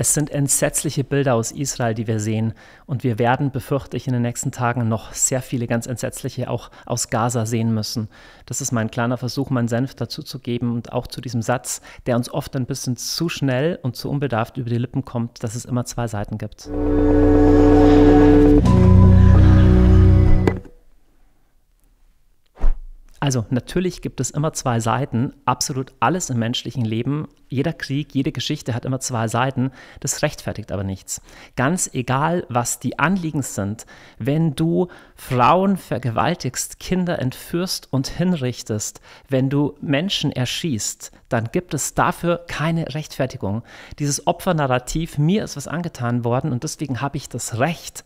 Es sind entsetzliche Bilder aus Israel, die wir sehen. Und wir werden, befürchte ich, in den nächsten Tagen noch sehr viele ganz entsetzliche auch aus Gaza sehen müssen. Das ist mein kleiner Versuch, meinen Senf dazu zu geben und auch zu diesem Satz, der uns oft ein bisschen zu schnell und zu unbedarft über die Lippen kommt, dass es immer zwei Seiten gibt. Also natürlich gibt es immer zwei Seiten, absolut alles im menschlichen Leben, jeder Krieg, jede Geschichte hat immer zwei Seiten, das rechtfertigt aber nichts. Ganz egal, was die Anliegen sind, wenn du Frauen vergewaltigst, Kinder entführst und hinrichtest, wenn du Menschen erschießt, dann gibt es dafür keine Rechtfertigung. Dieses Opfernarrativ, mir ist was angetan worden und deswegen habe ich das Recht,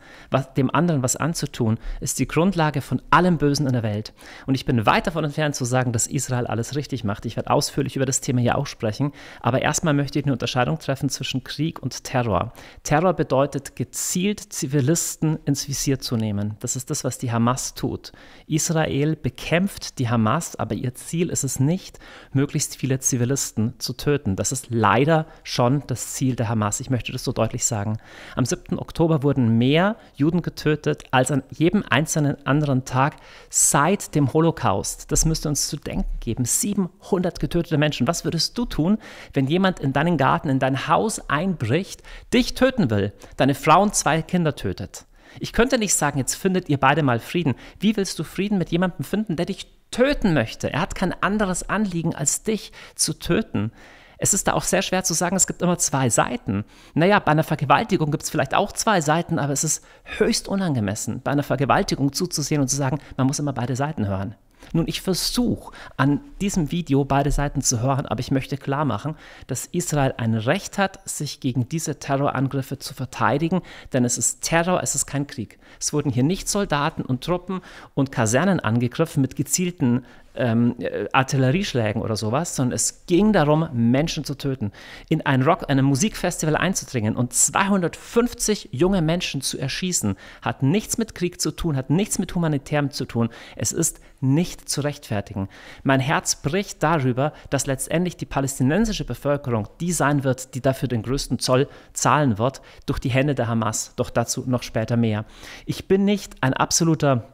dem anderen was anzutun, ist die Grundlage von allem Bösen in der Welt. Und ich bin weit davon entfernt zu sagen, dass Israel alles richtig macht. Ich werde ausführlich über das Thema hier auch sprechen, aber erstmal möchte ich eine Unterscheidung treffen zwischen Krieg und Terror. Terror bedeutet, gezielt Zivilisten ins Visier zu nehmen. Das ist das, was die Hamas tut. Israel bekämpft die Hamas, aber ihr Ziel ist es nicht, möglichst viele Zivilisten zu töten. Das ist leider schon das Ziel der Hamas. Ich möchte das so deutlich sagen. Am 7. Oktober wurden mehr Juden getötet als an jedem einzelnen anderen Tag seit dem Holocaust. Das müsste uns zu denken geben. 700 getötete Menschen. Was würdest du tun, wenn jemand in deinen Garten, in dein Haus einbricht, dich töten will, deine Frau und 2 Kinder tötet? Ich könnte nicht sagen, jetzt findet ihr beide mal Frieden. Wie willst du Frieden mit jemandem finden, der dich töten möchte? Er hat kein anderes Anliegen, als dich zu töten. Es ist da auch sehr schwer zu sagen, es gibt immer zwei Seiten. Naja, bei einer Vergewaltigung gibt es vielleicht auch zwei Seiten, aber es ist höchst unangemessen, bei einer Vergewaltigung zuzusehen und zu sagen, man muss immer beide Seiten hören. Nun, ich versuche an diesem Video beide Seiten zu hören, aber ich möchte klar machen, dass Israel ein Recht hat, sich gegen diese Terrorangriffe zu verteidigen, denn es ist Terror, es ist kein Krieg. Es wurden hier nicht Soldaten und Truppen und Kasernen angegriffen mit gezielten Artillerieschlägen oder sowas, sondern es ging darum, Menschen zu töten, in einem Musikfestival einzudringen und 250 junge Menschen zu erschießen, hat nichts mit Krieg zu tun, hat nichts mit Humanitärem zu tun. Es ist nicht zu rechtfertigen. Mein Herz bricht darüber, dass letztendlich die palästinensische Bevölkerung die sein wird, die dafür den größten Zoll zahlen wird, durch die Hände der Hamas. Doch dazu noch später mehr. Ich bin nicht ein absoluter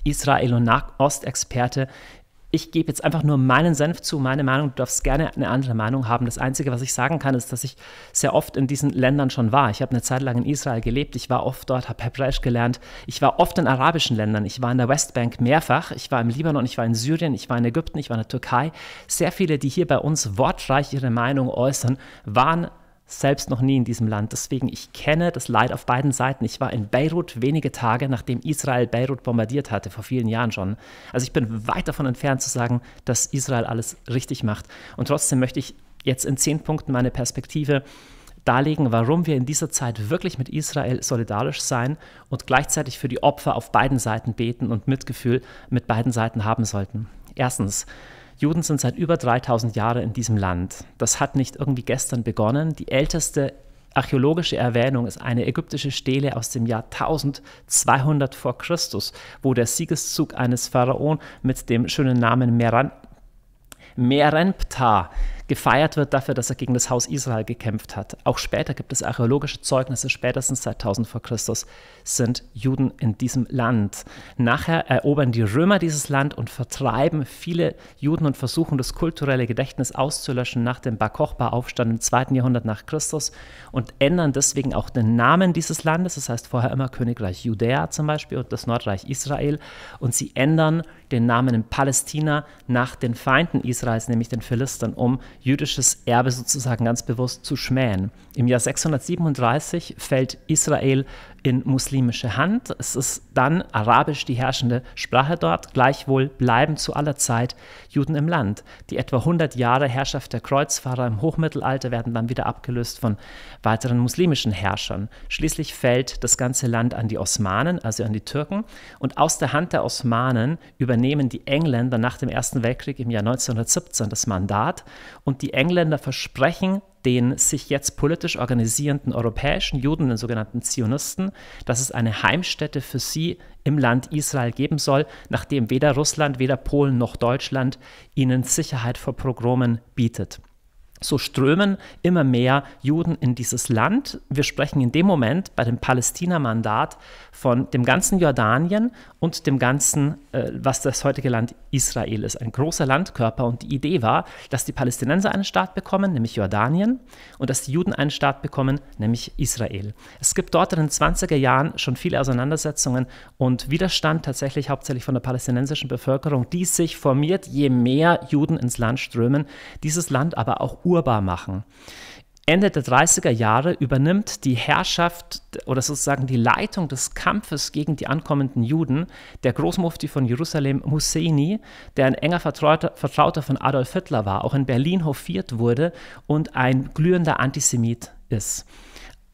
Israel- und Nahostexperte. Ich gebe jetzt einfach nur meinen Senf zu, meine Meinung. Du darfst gerne eine andere Meinung haben. Das Einzige, was ich sagen kann, ist, dass ich sehr oft in diesen Ländern schon war. Ich habe eine Zeit lang in Israel gelebt. Ich war oft dort, habe Hebräisch gelernt. Ich war oft in arabischen Ländern. Ich war in der Westbank mehrfach. Ich war im Libanon, ich war in Syrien, ich war in Ägypten, ich war in der Türkei. Sehr viele, die hier bei uns wortreich ihre Meinung äußern, waren selbst noch nie in diesem Land. Deswegen, ich kenne das Leid auf beiden Seiten. Ich war in Beirut wenige Tage, nachdem Israel Beirut bombardiert hatte, vor vielen Jahren schon. Also ich bin weit davon entfernt zu sagen, dass Israel alles richtig macht. Und trotzdem möchte ich jetzt in 10 Punkten meine Perspektive darlegen, warum wir in dieser Zeit wirklich mit Israel solidarisch sein und gleichzeitig für die Opfer auf beiden Seiten beten und Mitgefühl mit beiden Seiten haben sollten. Erstens, Juden sind seit über 3000 Jahren in diesem Land. Das hat nicht irgendwie gestern begonnen. Die älteste archäologische Erwähnung ist eine ägyptische Stele aus dem Jahr 1200 vor Christus, wo der Siegeszug eines Pharaon mit dem schönen Namen Merenptah gefeiert wird dafür, dass er gegen das Haus Israel gekämpft hat. Auch später gibt es archäologische Zeugnisse, spätestens seit 1000 vor Christus sind Juden in diesem Land. Nachher erobern die Römer dieses Land und vertreiben viele Juden und versuchen, das kulturelle Gedächtnis auszulöschen nach dem Bar-Kochba-Aufstand im 2. Jahrhundert nach Christus und ändern deswegen auch den Namen dieses Landes. Das heißt vorher immer Königreich Judäa zum Beispiel und das Nordreich Israel. Und sie ändern den Namen in Palästina nach den Feinden Israels, nämlich den Philistern, um jüdisches Erbe sozusagen ganz bewusst zu schmähen. Im Jahr 637 fällt Israel in muslimische Hand. Es ist dann Arabisch die herrschende Sprache dort. Gleichwohl bleiben zu aller Zeit Juden im Land. Die etwa 100 Jahre Herrschaft der Kreuzfahrer im Hochmittelalter werden dann wieder abgelöst von weiteren muslimischen Herrschern. Schließlich fällt das ganze Land an die Osmanen, also an die Türken. Und aus der Hand der Osmanen übernehmen die Engländer nach dem Ersten Weltkrieg im Jahr 1917 das Mandat. Und die Engländer versprechen den sich jetzt politisch organisierenden europäischen Juden, den sogenannten Zionisten, dass es eine Heimstätte für sie im Land Israel geben soll, nachdem weder Russland, weder Polen noch Deutschland ihnen Sicherheit vor Pogromen bietet. So strömen immer mehr Juden in dieses Land. Wir sprechen in dem Moment bei dem Palästina-Mandat von dem ganzen Jordanien und dem ganzen, was das heutige Land Israel ist. Ein großer Landkörper. Und die Idee war, dass die Palästinenser einen Staat bekommen, nämlich Jordanien, und dass die Juden einen Staat bekommen, nämlich Israel. Es gibt dort in den 20er Jahren schon viele Auseinandersetzungen und Widerstand, tatsächlich hauptsächlich von der palästinensischen Bevölkerung, die sich formiert, je mehr Juden ins Land strömen, dieses Land aber auch urbar machen. Ende der 30er Jahre übernimmt die Herrschaft oder sozusagen die Leitung des Kampfes gegen die ankommenden Juden der Großmufti von Jerusalem, Husseini, der ein enger Vertrauter von Adolf Hitler war, auch in Berlin hofiert wurde und ein glühender Antisemit ist.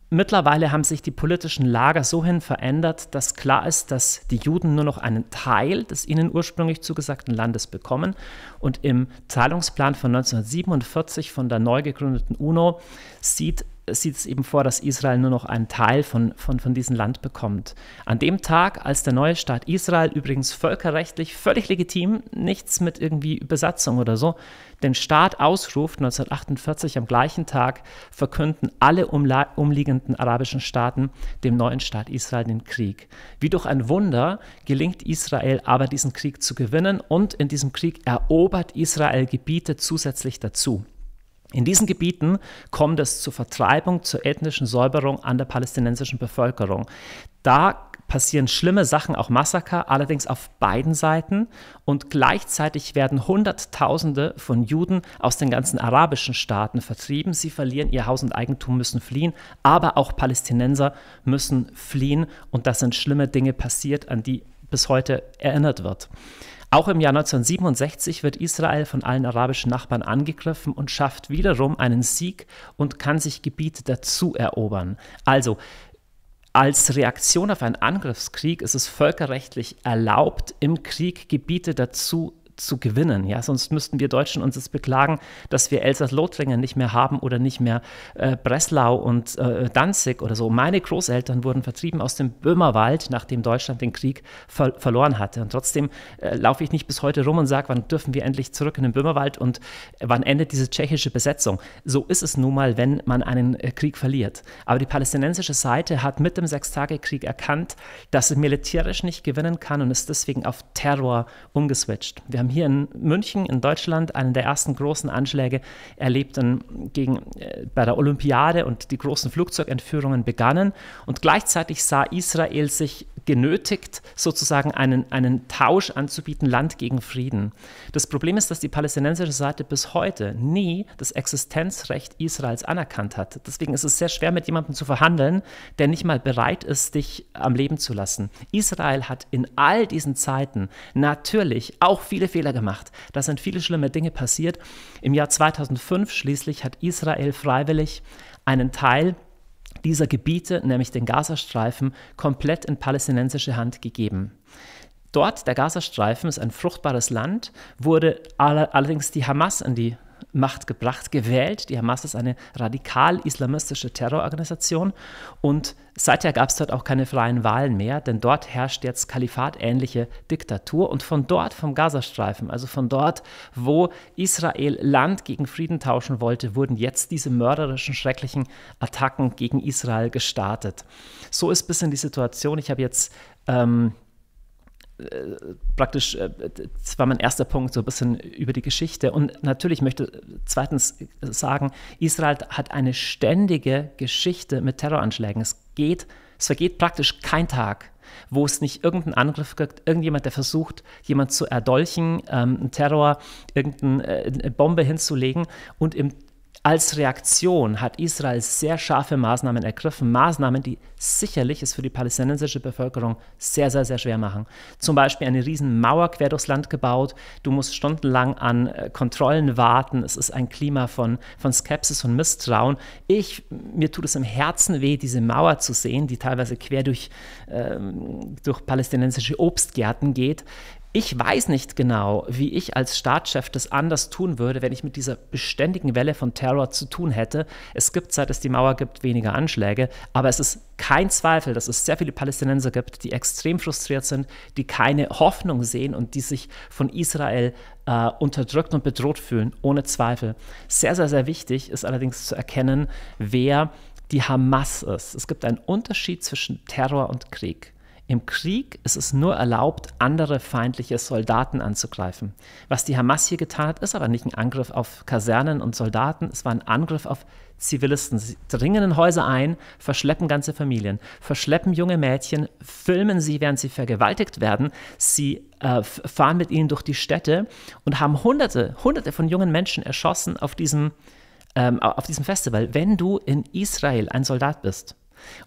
Mittlerweile haben sich die politischen Lager so hin verändert, dass klar ist, dass die Juden nur noch einen Teil des ihnen ursprünglich zugesagten Landes bekommen. Und im Teilungsplan von 1947 von der neu gegründeten UNO sieht es eben vor, dass Israel nur noch einen Teil von diesem Land bekommt. An dem Tag, als der neue Staat Israel, übrigens völkerrechtlich völlig legitim, nichts mit irgendwie Besatzung oder so, den Staat ausruft, 1948 am gleichen Tag, verkünden alle umliegenden arabischen Staaten dem neuen Staat Israel den Krieg. Wie durch ein Wunder gelingt Israel aber, diesen Krieg zu gewinnen, und in diesem Krieg erobert Israel Gebiete zusätzlich dazu. In diesen Gebieten kommt es zur Vertreibung, zur ethnischen Säuberung an der palästinensischen Bevölkerung. Da passieren schlimme Sachen, auch Massaker, allerdings auf beiden Seiten, und gleichzeitig werden Hunderttausende von Juden aus den ganzen arabischen Staaten vertrieben. Sie verlieren ihr Haus und Eigentum, müssen fliehen, aber auch Palästinenser müssen fliehen, und das sind schlimme Dinge passiert, an die bis heute erinnert wird. Auch im Jahr 1967 wird Israel von allen arabischen Nachbarn angegriffen und schafft wiederum einen Sieg und kann sich Gebiete dazu erobern. Also als Reaktion auf einen Angriffskrieg ist es völkerrechtlich erlaubt, im Krieg Gebiete dazu zu gewinnen. Ja, sonst müssten wir Deutschen uns jetzt beklagen, dass wir Elsass-Lothringen nicht mehr haben oder nicht mehr Breslau und Danzig oder so. Meine Großeltern wurden vertrieben aus dem Böhmerwald, nachdem Deutschland den Krieg verloren hatte. Und trotzdem laufe ich nicht bis heute rum und sage, wann dürfen wir endlich zurück in den Böhmerwald und wann endet diese tschechische Besetzung. So ist es nun mal, wenn man einen Krieg verliert. Aber die palästinensische Seite hat mit dem Sechstagekrieg erkannt, dass sie militärisch nicht gewinnen kann und ist deswegen auf Terror umgeswitcht. Wir haben hier in München in Deutschland einen der ersten großen Anschläge erlebt bei der Olympiade, und die großen Flugzeugentführungen begannen, und gleichzeitig sah Israel sich genötigt, sozusagen einen Tausch anzubieten, Land gegen Frieden. Das Problem ist, dass die palästinensische Seite bis heute nie das Existenzrecht Israels anerkannt hat. Deswegen ist es sehr schwer, mit jemandem zu verhandeln, der nicht mal bereit ist, dich am Leben zu lassen. Israel hat in all diesen Zeiten natürlich auch viele Fehler gemacht. Da sind viele schlimme Dinge passiert. Im Jahr 2005 schließlich hat Israel freiwillig einen Teil dieser Gebiete, nämlich den Gazastreifen, komplett in palästinensische Hand gegeben. Dort, der Gazastreifen ist ein fruchtbares Land, wurde allerdings die Hamas in die Macht gebracht, gewählt. Die Hamas ist eine radikal-islamistische Terrororganisation, und seither gab es dort auch keine freien Wahlen mehr, denn dort herrscht jetzt kalifatähnliche Diktatur, und von dort, vom Gazastreifen, also von dort, wo Israel Land gegen Frieden tauschen wollte, wurden jetzt diese mörderischen, schrecklichen Attacken gegen Israel gestartet. So ist ein bisschen die Situation. Ich habe jetzt praktisch, das war mein erster Punkt, so ein bisschen über die Geschichte. Und natürlich möchte zweitens sagen, Israel hat eine ständige Geschichte mit Terroranschlägen. Es vergeht praktisch kein Tag, wo es nicht irgendeinen Angriff gibt, irgendjemand, der versucht, jemand zu erdolchen, einen Terror, irgendeine Bombe hinzulegen. Und als Reaktion hat Israel sehr scharfe Maßnahmen ergriffen, Maßnahmen, die sicherlich es für die palästinensische Bevölkerung sehr, sehr, sehr schwer machen. Zum Beispiel eine riesen Mauer quer durchs Land gebaut, du musst stundenlang an Kontrollen warten, es ist ein Klima von Skepsis und Misstrauen. Mir tut es im Herzen weh, diese Mauer zu sehen, die teilweise quer durch palästinensische Obstgärten geht. Ich weiß nicht genau, wie ich als Staatschef das anders tun würde, wenn ich mit dieser beständigen Welle von Terror zu tun hätte. Es gibt, seit es die Mauer gibt, weniger Anschläge, aber es ist kein Zweifel, dass es sehr viele Palästinenser gibt, die extrem frustriert sind, die keine Hoffnung sehen und die sich von Israel unterdrückt und bedroht fühlen, ohne Zweifel. Sehr, sehr, sehr wichtig ist allerdings zu erkennen, wer die Hamas ist. Es gibt einen Unterschied zwischen Terror und Krieg. Im Krieg ist es nur erlaubt, andere feindliche Soldaten anzugreifen. Was die Hamas hier getan hat, ist aber nicht ein Angriff auf Kasernen und Soldaten, es war ein Angriff auf Zivilisten. Sie dringen in Häuser ein, verschleppen ganze Familien, verschleppen junge Mädchen, filmen sie, während sie vergewaltigt werden. Sie fahren mit ihnen durch die Städte und haben Hunderte von jungen Menschen erschossen auf diesem Festival. Wenn du in Israel ein Soldat bist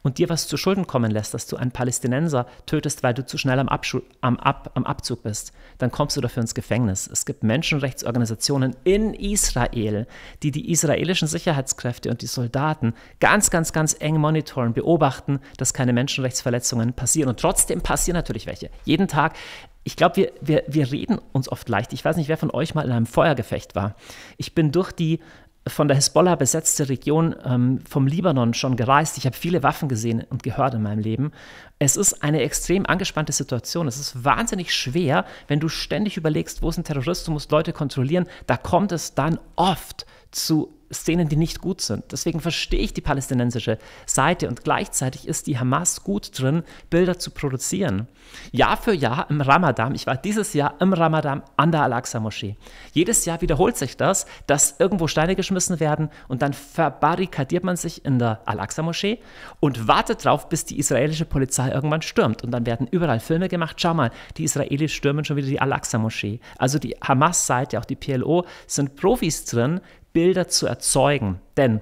und dir was zu Schulden kommen lässt, dass du einen Palästinenser tötest, weil du zu schnell am Abzug bist, dann kommst du dafür ins Gefängnis. Es gibt Menschenrechtsorganisationen in Israel, die die israelischen Sicherheitskräfte und die Soldaten ganz, ganz, ganz eng monitoren, beobachten, dass keine Menschenrechtsverletzungen passieren. Und trotzdem passieren natürlich welche. Jeden Tag. Ich glaube, wir reden uns oft leicht. Ich weiß nicht, wer von euch mal in einem Feuergefecht war. Ich bin durch die von der Hisbollah besetzte Region vom Libanon schon gereist. Ich habe viele Waffen gesehen und gehört in meinem Leben. Es ist eine extrem angespannte Situation. Es ist wahnsinnig schwer, wenn du ständig überlegst, wo ist ein Terrorist, du musst Leute kontrollieren. Da kommt es dann oft zu Szenen, die nicht gut sind. Deswegen verstehe ich die palästinensische Seite und gleichzeitig ist die Hamas gut drin, Bilder zu produzieren. Jahr für Jahr im Ramadan, ich war dieses Jahr im Ramadan an der Al-Aqsa-Moschee. Jedes Jahr wiederholt sich das, dass irgendwo Steine geschmissen werden und dann verbarrikadiert man sich in der Al-Aqsa-Moschee und wartet drauf, bis die israelische Polizei irgendwann stürmt. Und dann werden überall Filme gemacht. Schau mal, die Israelis stürmen schon wieder die Al-Aqsa-Moschee. Also die Hamas-Seite, auch die PLO, sind Profis drin, Bilder zu erzeugen. Denn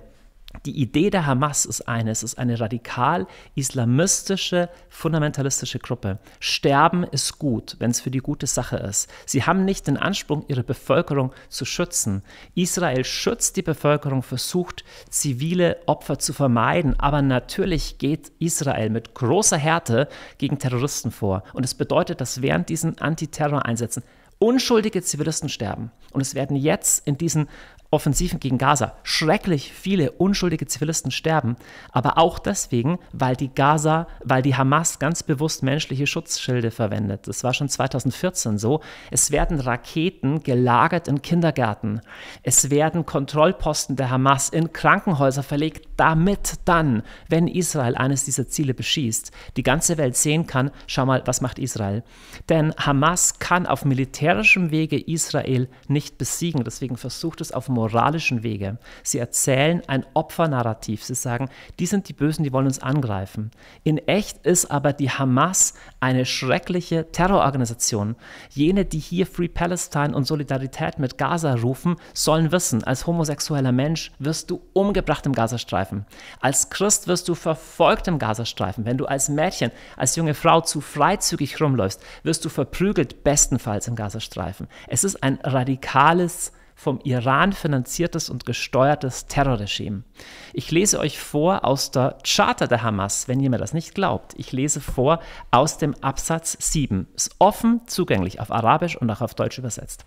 die Idee der Hamas ist es ist eine radikal-islamistische, fundamentalistische Gruppe. Sterben ist gut, wenn es für die gute Sache ist. Sie haben nicht den Anspruch, ihre Bevölkerung zu schützen. Israel schützt die Bevölkerung, versucht, zivile Opfer zu vermeiden. Aber natürlich geht Israel mit großer Härte gegen Terroristen vor. Und es bedeutet, dass während diesen Antiterror-Einsätzen unschuldige Zivilisten sterben. Und es werden jetzt in diesen Offensiven gegen Gaza schrecklich viele unschuldige Zivilisten sterben, aber auch deswegen, weil die Hamas ganz bewusst menschliche Schutzschilde verwendet. Das war schon 2014 so. Es werden Raketen gelagert in Kindergärten. Es werden Kontrollposten der Hamas in Krankenhäuser verlegt, damit dann, wenn Israel eines dieser Ziele beschießt, die ganze Welt sehen kann, schau mal, was macht Israel. Denn Hamas kann auf militärischem Wege Israel nicht besiegen, deswegen versucht es auf moralischen Wege. Sie erzählen ein Opfernarrativ. Sie sagen, die sind die Bösen, die wollen uns angreifen. In echt ist aber die Hamas eine schreckliche Terrororganisation. Jene, die hier Free Palestine und Solidarität mit Gaza rufen, sollen wissen, als homosexueller Mensch wirst du umgebracht im Gazastreifen. Als Christ wirst du verfolgt im Gazastreifen. Wenn du als Mädchen, als junge Frau zu freizügig rumläufst, wirst du verprügelt, bestenfalls im Gazastreifen. Es ist ein radikales, vom Iran finanziertes und gesteuertes Terrorregime. Ich lese euch vor aus der Charta der Hamas, wenn ihr mir das nicht glaubt. Ich lese vor aus dem Absatz 7. Ist offen zugänglich auf Arabisch und auch auf Deutsch übersetzt.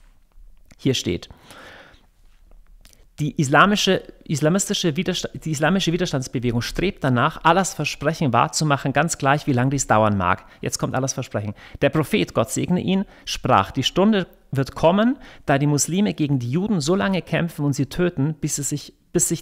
Hier steht: Die islamische Widerstandsbewegung strebt danach, Allahs Versprechen wahrzumachen, ganz gleich, wie lange dies dauern mag. Jetzt kommt Allahs Versprechen. Der Prophet, Gott segne ihn, sprach: Die Stunde wird kommen, da die Muslime gegen die Juden so lange kämpfen und sie töten, bis sich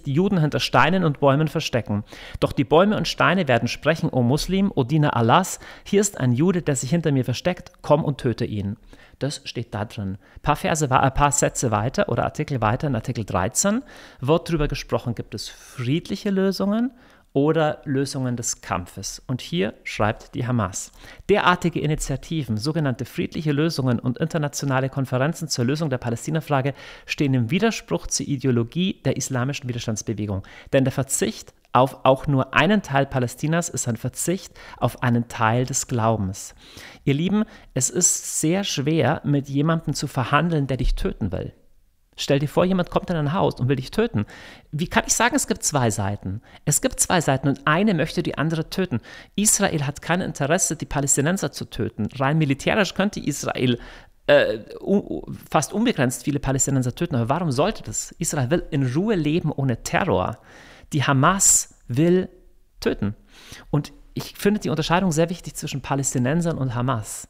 die Juden hinter Steinen und Bäumen verstecken. Doch die Bäume und Steine werden sprechen: O Muslim, O Diener Allahs, hier ist ein Jude, der sich hinter mir versteckt, komm und töte ihn. Das steht da drin. Ein paar Sätze weiter oder Artikel weiter, in Artikel 13 wird darüber gesprochen, gibt es friedliche Lösungen oder Lösungen des Kampfes. Und hier schreibt die Hamas: Derartige Initiativen, sogenannte friedliche Lösungen und internationale Konferenzen zur Lösung der Palästina-Frage stehen im Widerspruch zur Ideologie der islamischen Widerstandsbewegung. Denn der Verzicht auf auch nur einen Teil Palästinas ist ein Verzicht auf einen Teil des Glaubens. Ihr Lieben, es ist sehr schwer, mit jemandem zu verhandeln, der dich töten will. Stell dir vor, jemand kommt in dein Haus und will dich töten. Wie kann ich sagen, es gibt zwei Seiten? Es gibt zwei Seiten und eine möchte die andere töten. Israel hat kein Interesse, die Palästinenser zu töten. Rein militärisch könnte Israel fast unbegrenzt viele Palästinenser töten. Aber warum sollte das? Israel will in Ruhe leben ohne Terror. Die Hamas will töten. Und ich finde die Unterscheidung sehr wichtig zwischen Palästinensern und Hamas.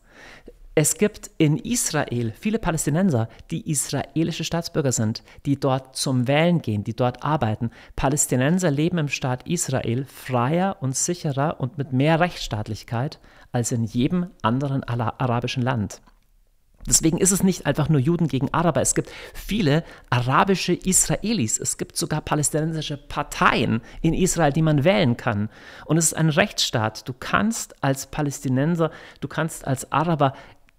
Es gibt in Israel viele Palästinenser, die israelische Staatsbürger sind, die dort zum Wählen gehen, die dort arbeiten. Palästinenser leben im Staat Israel freier und sicherer und mit mehr Rechtsstaatlichkeit als in jedem anderen arabischen Land. Deswegen ist es nicht einfach nur Juden gegen Araber. Es gibt viele arabische Israelis. Es gibt sogar palästinensische Parteien in Israel, die man wählen kann. Und es ist ein Rechtsstaat. Du kannst als Palästinenser, du kannst als Araber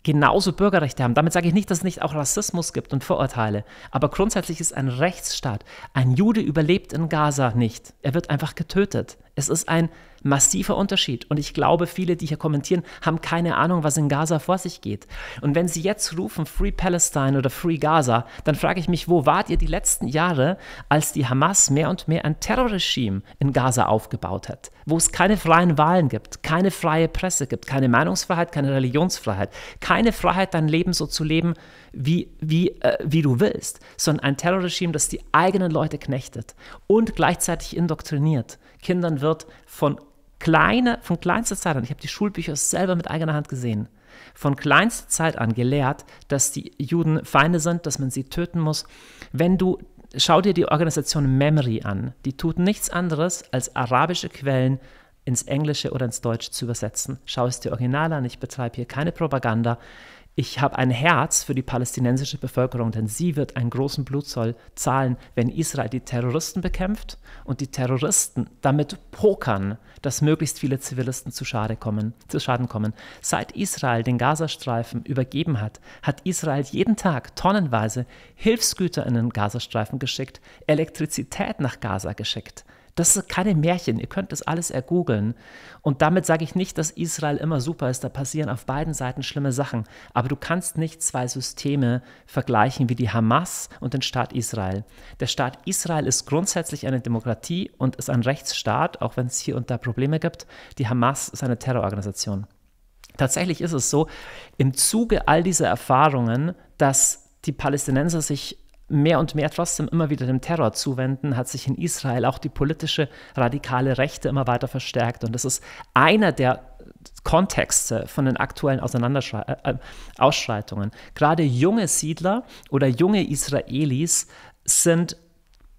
genauso Bürgerrechte haben. Damit sage ich nicht, dass es nicht auch Rassismus gibt und Vorurteile. Aber grundsätzlich ist ein Rechtsstaat. Ein Jude überlebt in Gaza nicht. Er wird einfach getötet. Es ist ein massiver Unterschied. Und ich glaube, viele, die hier kommentieren, haben keine Ahnung, was in Gaza vor sich geht. Und wenn sie jetzt rufen, Free Palestine oder Free Gaza, dann frage ich mich, wo wart ihr die letzten Jahre, als die Hamas mehr und mehr ein Terrorregime in Gaza aufgebaut hat, wo es keine freien Wahlen gibt, keine freie Presse gibt, keine Meinungsfreiheit, keine Religionsfreiheit, keine Freiheit, dein Leben so zu leben, wie du willst, sondern ein Terrorregime, das die eigenen Leute knechtet und gleichzeitig indoktriniert. Kindern wird von kleinster Zeit an, ich habe die Schulbücher selber mit eigener Hand gesehen, von kleinster Zeit an gelehrt, dass die Juden Feinde sind, dass man sie töten muss. Schau dir die Organisation Memory an, die tut nichts anderes, als arabische Quellen ins Englische oder ins Deutsche zu übersetzen. Schau es dir original an, ich betreibe hier keine Propaganda. Ich habe ein Herz für die palästinensische Bevölkerung, denn sie wird einen großen Blutzoll zahlen, wenn Israel die Terroristen bekämpft und die Terroristen damit pokern, dass möglichst viele Zivilisten zu Schaden kommen. Seit Israel den Gazastreifen übergeben hat, hat Israel jeden Tag tonnenweise Hilfsgüter in den Gazastreifen geschickt, Elektrizität nach Gaza geschickt. Das sind keine Märchen, ihr könnt das alles ergoogeln. Und damit sage ich nicht, dass Israel immer super ist, da passieren auf beiden Seiten schlimme Sachen. Aber du kannst nicht zwei Systeme vergleichen wie die Hamas und den Staat Israel. Der Staat Israel ist grundsätzlich eine Demokratie und ist ein Rechtsstaat, auch wenn es hier und da Probleme gibt. Die Hamas ist eine Terrororganisation. Tatsächlich ist es so, im Zuge all dieser Erfahrungen, dass die Palästinenser sich mehr und mehr trotzdem immer wieder dem Terror zuwenden, hat sich in Israel auch die politische radikale Rechte immer weiter verstärkt. Und das ist einer der Kontexte von den aktuellen Ausschreitungen. Gerade junge Siedler oder junge Israelis sind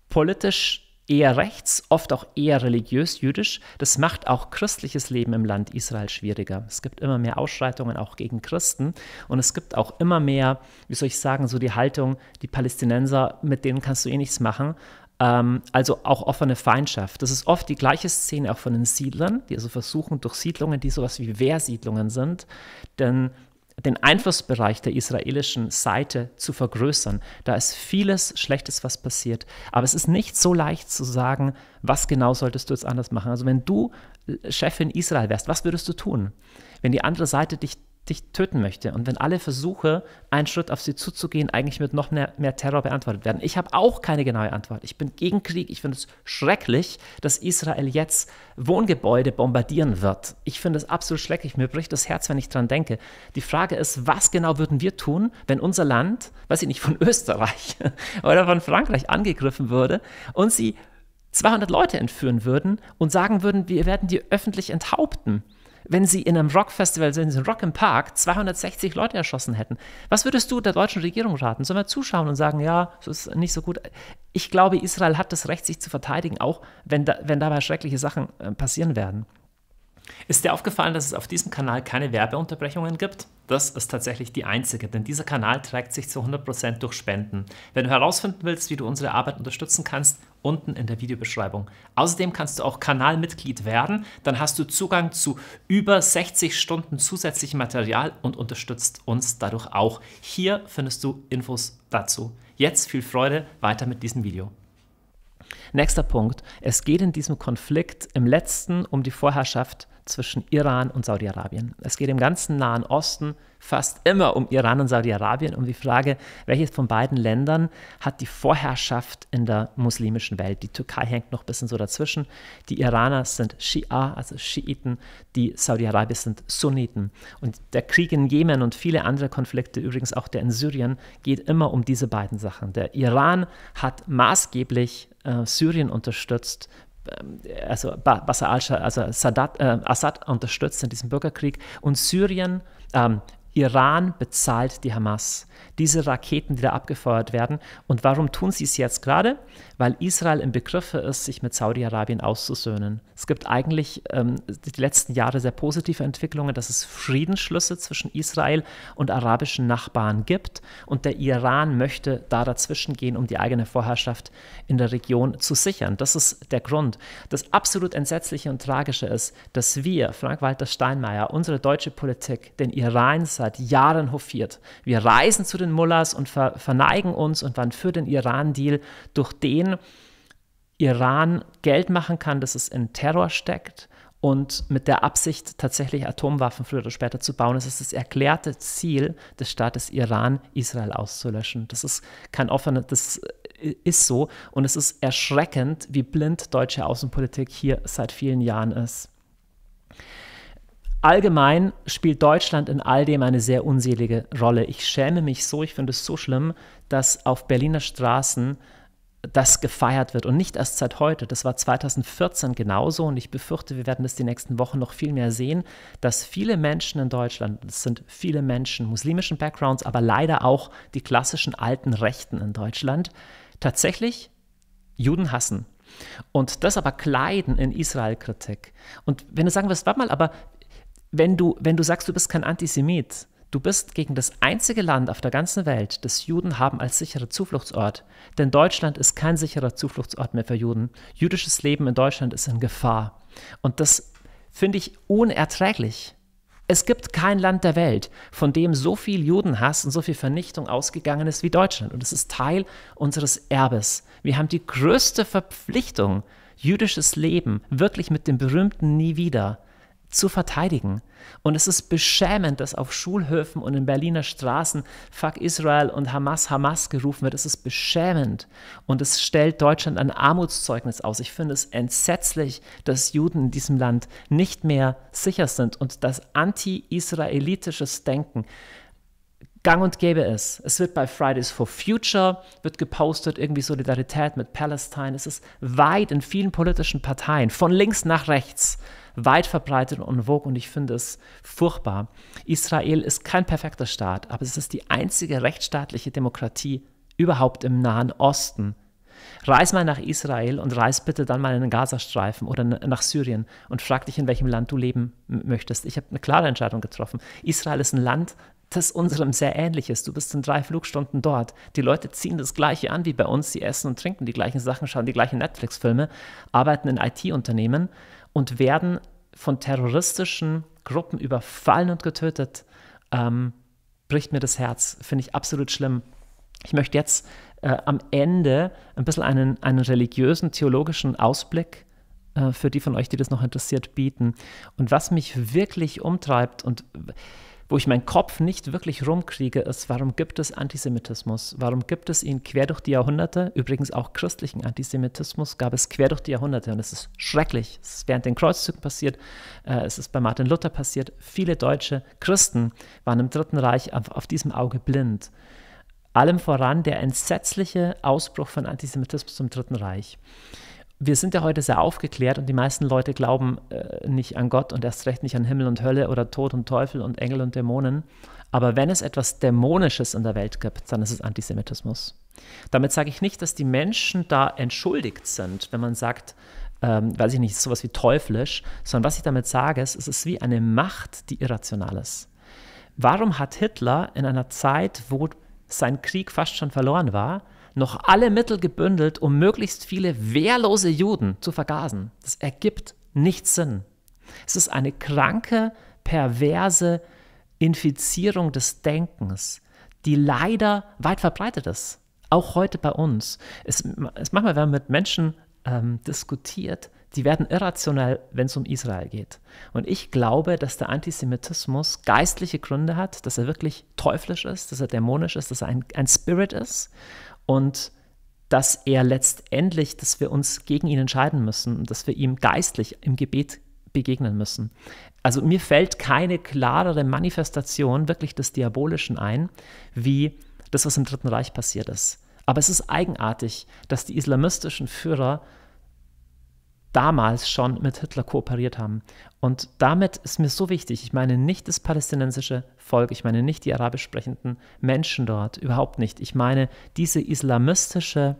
politisch eher rechts, oft auch eher religiös jüdisch. Das macht auch christliches Leben im Land Israel schwieriger. Es gibt immer mehr Ausschreitungen auch gegen Christen und es gibt auch immer mehr, wie soll ich sagen, so die Haltung, die Palästinenser, mit denen kannst du eh nichts machen. Also auch offene Feindschaft. Das ist oft die gleiche Szene auch von den Siedlern, die also versuchen durch Siedlungen, die sowas wie Wehrsiedlungen sind, den Einflussbereich der israelischen Seite zu vergrößern. Da ist vieles Schlechtes, was passiert. Aber es ist nicht so leicht zu sagen, was genau solltest du jetzt anders machen. Also wenn du Chefin Israel wärst, was würdest du tun, wenn die andere Seite dich töten möchte und wenn alle Versuche, einen Schritt auf sie zuzugehen, eigentlich mit noch mehr Terror beantwortet werden? Ich habe auch keine genaue Antwort. Ich bin gegen Krieg. Ich finde es schrecklich, dass Israel jetzt Wohngebäude bombardieren wird. Ich finde es absolut schrecklich. Mir bricht das Herz, wenn ich dran denke. Die Frage ist, was genau würden wir tun, wenn unser Land, weiß ich nicht, von Österreich oder von Frankreich angegriffen würde und sie 200 Leute entführen würden und sagen würden, wir werden die öffentlich enthaupten? Wenn sie in einem Rockfestival sind, in Rock im Park, 260 Leute erschossen hätten. Was würdest du der deutschen Regierung raten? Sollen wir zuschauen und sagen, ja, das ist nicht so gut? Ich glaube, Israel hat das Recht, sich zu verteidigen, auch wenn dabei schreckliche Sachen passieren werden. Ist dir aufgefallen, dass es auf diesem Kanal keine Werbeunterbrechungen gibt? Das ist tatsächlich die einzige, denn dieser Kanal trägt sich zu 100% durch Spenden. Wenn du herausfinden willst, wie du unsere Arbeit unterstützen kannst, unten in der Videobeschreibung. Außerdem kannst du auch Kanalmitglied werden, dann hast du Zugang zu über 60 Stunden zusätzlichem Material und unterstützt uns dadurch auch. Hier findest du Infos dazu. Jetzt viel Freude weiter mit diesem Video. Nächster Punkt. Es geht in diesem Konflikt im letzten um die Vorherrschaft zwischen Iran und Saudi-Arabien. Es geht im ganzen Nahen Osten fast immer um Iran und Saudi-Arabien, um die Frage, welches von beiden Ländern hat die Vorherrschaft in der muslimischen Welt. Die Türkei hängt noch ein bisschen so dazwischen. Die Iraner sind Schia, also Schiiten, die Saudi-Arabier sind Sunniten. Und der Krieg in Jemen und viele andere Konflikte, übrigens auch der in Syrien, geht immer um diese beiden Sachen. Der Iran hat maßgeblich Syrien unterstützt, also Assad unterstützt in diesem Bürgerkrieg, und Iran bezahlt die Hamas. Diese Raketen, die da abgefeuert werden. Und warum tun sie es jetzt gerade? Weil Israel im Begriffe ist, sich mit Saudi-Arabien auszusöhnen. Es gibt eigentlich die letzten Jahre sehr positive Entwicklungen, dass es Friedensschlüsse zwischen Israel und arabischen Nachbarn gibt. Und der Iran möchte da dazwischen gehen, um die eigene Vorherrschaft in der Region zu sichern. Das ist der Grund. Das absolut Entsetzliche und Tragische ist, dass wir, Frank-Walter Steinmeier, unsere deutsche Politik, den Iran seit Jahren hofiert. Wir reisen zu den Mullahs und verneigen uns und waren für den Iran-Deal, durch den Iran Geld machen kann, dass es in Terror steckt und mit der Absicht, tatsächlich Atomwaffen früher oder später zu bauen. Es ist das erklärte Ziel des Staates Iran, Israel auszulöschen. Das ist kein offenes, das ist so, und es ist erschreckend, wie blind deutsche Außenpolitik hier seit vielen Jahren ist. Allgemein spielt Deutschland in all dem eine sehr unselige Rolle. Ich schäme mich so, ich finde es so schlimm, dass auf Berliner Straßen das gefeiert wird und nicht erst seit heute. Das war 2014 genauso, und ich befürchte, wir werden das die nächsten Wochen noch viel mehr sehen, dass viele Menschen in Deutschland, das sind viele Menschen muslimischen Backgrounds, aber leider auch die klassischen alten Rechten in Deutschland, tatsächlich Juden hassen und das aber kleiden in Israel-Kritik. Und wenn du sagen wirst, warte mal, aber wenn du sagst, du bist kein Antisemit, du bist gegen das einzige Land auf der ganzen Welt, das Juden haben als sicherer Zufluchtsort. Denn Deutschland ist kein sicherer Zufluchtsort mehr für Juden. Jüdisches Leben in Deutschland ist in Gefahr. Und das finde ich unerträglich. Es gibt kein Land der Welt, von dem so viel Judenhass und so viel Vernichtung ausgegangen ist wie Deutschland. Und es ist Teil unseres Erbes. Wir haben die größte Verpflichtung, jüdisches Leben wirklich mit dem berühmten Nie wieder zu verteidigen. Und es ist beschämend, dass auf Schulhöfen und in Berliner Straßen Fuck Israel und Hamas, Hamas gerufen wird. Es ist beschämend. Und es stellt Deutschland ein Armutszeugnis aus. Ich finde es entsetzlich, dass Juden in diesem Land nicht mehr sicher sind und dass anti-israelitisches Denken gang und gäbe ist. Es wird bei Fridays for Future wird gepostet, irgendwie Solidarität mit Palästina. Es ist weit in vielen politischen Parteien, von links nach rechts, weit verbreitet und en vogue, und ich finde es furchtbar. Israel ist kein perfekter Staat, aber es ist die einzige rechtsstaatliche Demokratie überhaupt im Nahen Osten. Reis mal nach Israel und reis bitte dann mal in den Gazastreifen oder nach Syrien und frag dich, in welchem Land du leben möchtest. Ich habe eine klare Entscheidung getroffen. Israel ist ein Land, das unserem sehr ähnlich ist. Du bist in 3 Flugstunden dort. Die Leute ziehen das Gleiche an wie bei uns. Sie essen und trinken die gleichen Sachen, schauen die gleichen Netflix-Filme, arbeiten in IT-Unternehmen und werden von terroristischen Gruppen überfallen und getötet. Bricht mir das Herz. Finde ich absolut schlimm. Ich möchte jetzt am Ende ein bisschen einen religiösen, theologischen Ausblick für die von euch, die das noch interessiert, bieten. Und was mich wirklich umtreibt und wo ich meinen Kopf nicht wirklich rumkriege, ist, warum gibt es Antisemitismus? Warum gibt es ihn quer durch die Jahrhunderte? Übrigens auch christlichen Antisemitismus gab es quer durch die Jahrhunderte, und es ist schrecklich. Es ist während den Kreuzzügen passiert, es ist bei Martin Luther passiert. Viele deutsche Christen waren im Dritten Reich auf diesem Auge blind. Allem voran der entsetzliche Ausbruch von Antisemitismus im Dritten Reich. Wir sind ja heute sehr aufgeklärt, und die meisten Leute glauben nicht an Gott und erst recht nicht an Himmel und Hölle oder Tod und Teufel und Engel und Dämonen. Aber wenn es etwas Dämonisches in der Welt gibt, dann ist es Antisemitismus. Damit sage ich nicht, dass die Menschen da entschuldigt sind, wenn man sagt, weiß ich nicht, sowas wie teuflisch, sondern was ich damit sage, ist, es ist wie eine Macht, die irrational ist. Warum hat Hitler in einer Zeit, wo sein Krieg fast schon verloren war, noch alle Mittel gebündelt, um möglichst viele wehrlose Juden zu vergasen? Das ergibt nichts Sinn. Es ist eine kranke, perverse Infizierung des Denkens, die leider weit verbreitet ist. Auch heute bei uns. Manchmal, wenn man mit Menschen diskutiert, die werden irrational, wenn es um Israel geht. Und ich glaube, dass der Antisemitismus geistliche Gründe hat, dass er wirklich teuflisch ist, dass er dämonisch ist, dass er ein Spirit ist und dass er letztendlich, dass wir uns gegen ihn entscheiden müssen, dass wir ihm geistlich im Gebet begegnen müssen. Also mir fällt keine klarere Manifestation wirklich des Diabolischen ein, wie das, was im Dritten Reich passiert ist. Aber es ist eigenartig, dass die islamistischen Führer damals schon mit Hitler kooperiert haben. Und damit ist mir so wichtig, ich meine nicht das palästinensische Volk, ich meine nicht die arabisch sprechenden Menschen dort, überhaupt nicht. Ich meine diese islamistische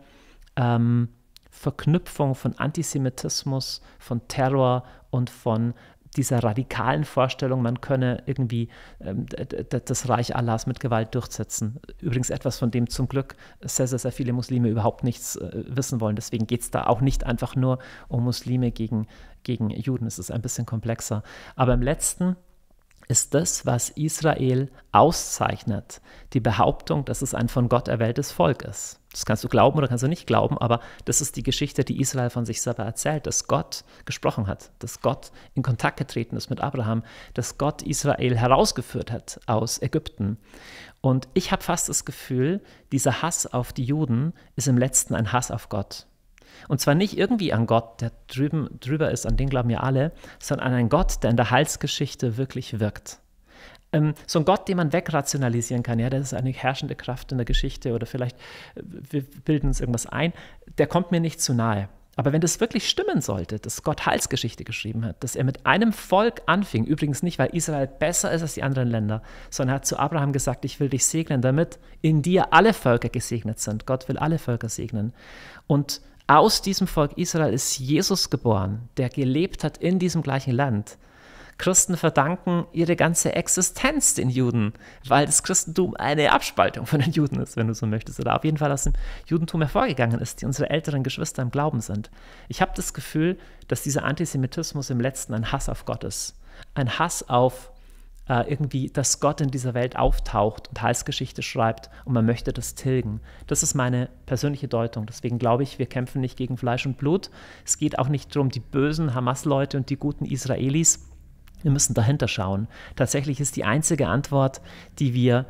Verknüpfung von Antisemitismus, von Terror und von dieser radikalen Vorstellung, man könne irgendwie das Reich Allahs mit Gewalt durchsetzen. Übrigens etwas, von dem zum Glück sehr, sehr, sehr viele Muslime überhaupt nichts wissen wollen. Deswegen geht es da auch nicht einfach nur um Muslime gegen Juden. Es ist ein bisschen komplexer. Aber im Letzten ist das, was Israel auszeichnet, die Behauptung, dass es ein von Gott erwähltes Volk ist. Das kannst du glauben oder kannst du nicht glauben, aber das ist die Geschichte, die Israel von sich selber erzählt, dass Gott gesprochen hat, dass Gott in Kontakt getreten ist mit Abraham, dass Gott Israel herausgeführt hat aus Ägypten. Und ich habe fast das Gefühl, dieser Hass auf die Juden ist im Letzten ein Hass auf Gott. Und zwar nicht irgendwie an Gott, der drüber ist, an den glauben ja alle, sondern an einen Gott, der in der Heilsgeschichte wirklich wirkt. So ein Gott, den man wegrationalisieren kann, ja, das ist eine herrschende Kraft in der Geschichte oder vielleicht wir bilden uns irgendwas ein, der kommt mir nicht zu nahe. Aber wenn das wirklich stimmen sollte, dass Gott Heilsgeschichte geschrieben hat, dass er mit einem Volk anfing, übrigens nicht, weil Israel besser ist als die anderen Länder, sondern er hat zu Abraham gesagt, ich will dich segnen, damit in dir alle Völker gesegnet sind. Gott will alle Völker segnen. Und aus diesem Volk Israel ist Jesus geboren, der gelebt hat in diesem gleichen Land. Christen verdanken ihre ganze Existenz den Juden, weil das Christentum eine Abspaltung von den Juden ist, wenn du so möchtest, oder auf jeden Fall aus dem Judentum hervorgegangen ist, die unsere älteren Geschwister im Glauben sind. Ich habe das Gefühl, dass dieser Antisemitismus im Letzten ein Hass auf Gott ist, ein Hass auf irgendwie, dass Gott in dieser Welt auftaucht und Heilsgeschichte schreibt und man möchte das tilgen. Das ist meine persönliche Deutung. Deswegen glaube ich, wir kämpfen nicht gegen Fleisch und Blut. Es geht auch nicht darum, die bösen Hamas-Leute und die guten Israelis. Wir müssen dahinter schauen. Tatsächlich ist die einzige Antwort, die wir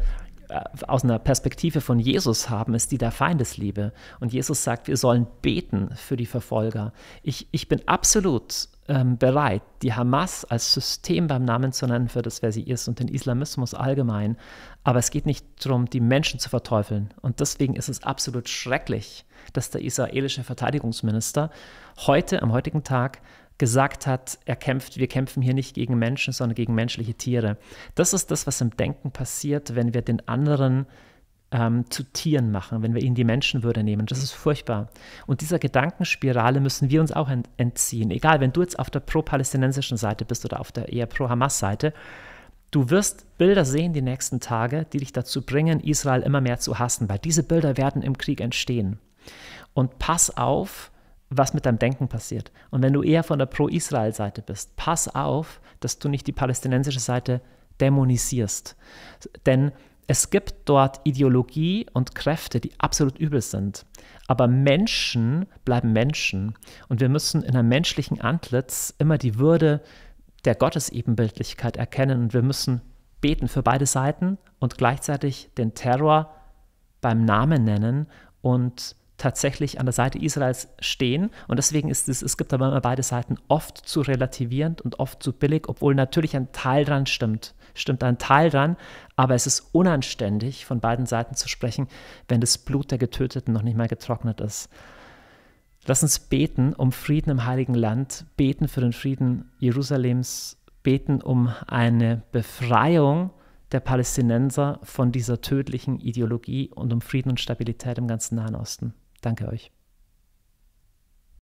aus einer Perspektive von Jesus haben, ist die der Feindesliebe. Und Jesus sagt, wir sollen beten für die Verfolger. Ich bin absolut bereit, die Hamas als System beim Namen zu nennen, für das, wer sie ist, und den Islamismus allgemein. Aber es geht nicht darum, die Menschen zu verteufeln. Und deswegen ist es absolut schrecklich, dass der israelische Verteidigungsminister am heutigen Tag gesagt hat, wir kämpfen hier nicht gegen Menschen, sondern gegen menschliche Tiere. Das ist das, was im Denken passiert, wenn wir den anderen zu Tieren machen, wenn wir ihnen die Menschenwürde nehmen. Das ist furchtbar. Und dieser Gedankenspirale müssen wir uns auch entziehen. Egal, wenn du jetzt auf der pro-palästinensischen Seite bist oder auf der eher pro-Hamas-Seite, du wirst Bilder sehen die nächsten Tage, die dich dazu bringen, Israel immer mehr zu hassen, weil diese Bilder werden im Krieg entstehen. Und pass auf, was mit deinem Denken passiert. Und wenn du eher von der Pro-Israel-Seite bist, pass auf, dass du nicht die palästinensische Seite dämonisierst. Denn es gibt dort Ideologie und Kräfte, die absolut übel sind. Aber Menschen bleiben Menschen. Und wir müssen in einem menschlichen Antlitz immer die Würde der Gottesebenbildlichkeit erkennen. Und wir müssen beten für beide Seiten und gleichzeitig den Terror beim Namen nennen und tatsächlich an der Seite Israels stehen. Und deswegen es gibt aber immer beide Seiten oft zu relativierend und oft zu billig, obwohl natürlich ein Teil dran stimmt ein Teil dran, aber es ist unanständig, von beiden Seiten zu sprechen, wenn das Blut der Getöteten noch nicht mal getrocknet ist. Lass uns beten um Frieden im Heiligen Land, beten für den Frieden Jerusalems, beten um eine Befreiung der Palästinenser von dieser tödlichen Ideologie und um Frieden und Stabilität im ganzen Nahen Osten. Danke euch.